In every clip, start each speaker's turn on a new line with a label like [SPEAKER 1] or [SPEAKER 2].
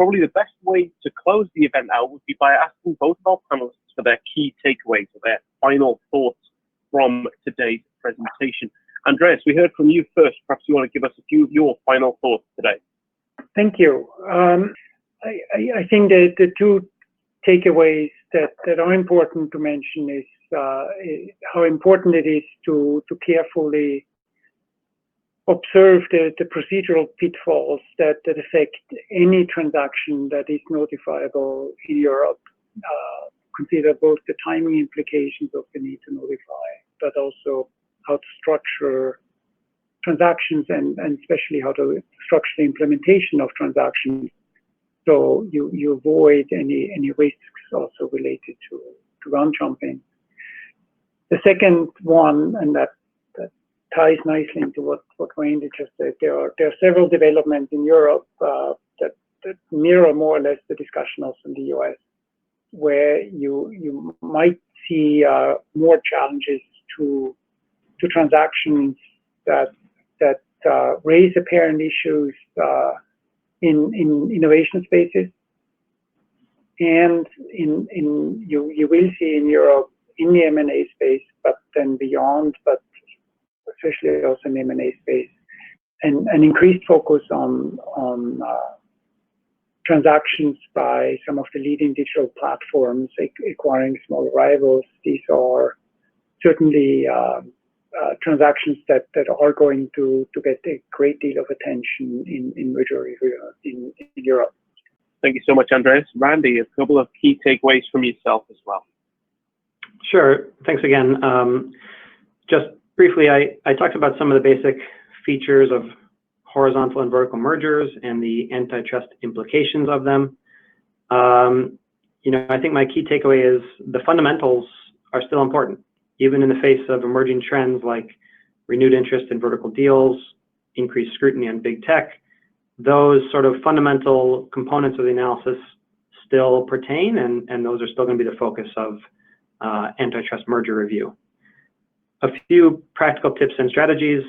[SPEAKER 1] probably the best way to close the event out would be by asking both of our panelists for their key takeaways or their final thoughts from today's presentation. Andreas, we heard from you first. Perhaps you want to give us a few of your final thoughts today.
[SPEAKER 2] Thank you. I think that the two takeaways that are important to mention is how important it is to carefully observe the procedural pitfalls that affect any transaction that is notifiable in Europe. Consider both the timing implications of the need to notify, but also how to structure transactions and especially how to structure the implementation of transactions so you avoid any risks also related to run jumping. The second one, and that ties nicely into what Randy just said, there are several developments in Europe that mirror more or less the discussion also in the US, where you might see more challenges to transactions that raise apparent issues in innovation spaces, and you will see in Europe in the M&A space, but then beyond, but especially also in the M&A space, and an increased focus on transactions by some of the leading digital platforms acquiring small rivals. These are certainly transactions that are going to get a great deal of attention in Europe.
[SPEAKER 1] Thank you so much, Andreas. Randy, a couple of key takeaways from yourself as well.
[SPEAKER 3] Sure. Thanks again. Just briefly, I talked about some of the basic features of horizontal and vertical mergers and the antitrust implications of them. I think my key takeaway is the fundamentals are still important, even in the face of emerging trends like renewed interest in vertical deals, increased scrutiny on big tech. Those sort of fundamental components of the analysis still pertain, and those are still going to be the focus of antitrust merger review. A few practical tips and strategies.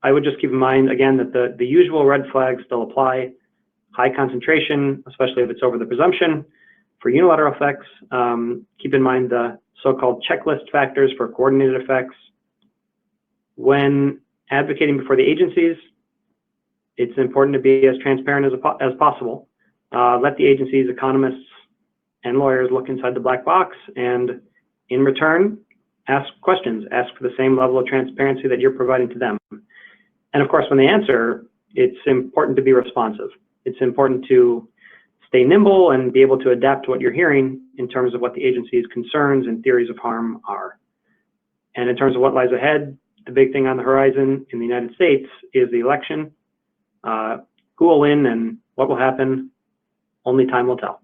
[SPEAKER 3] I would just keep in mind, again, that the usual red flags still apply. High concentration, especially if it's over the presumption. For unilateral effects, keep in mind the so-called checklist factors for coordinated effects. When advocating before the agencies, it's important to be as transparent as possible. Let the agencies, economists, and lawyers look inside the black box, and in return, ask questions. Ask for the same level of transparency that you're providing to them. And of course, when they answer, it's important to be responsive. It's important to stay nimble and be able to adapt to what you're hearing in terms of what the agency's concerns and theories of harm are. And in terms of what lies ahead, the big thing on the horizon in the United States is the election. Who will win and what will happen? Only time will tell.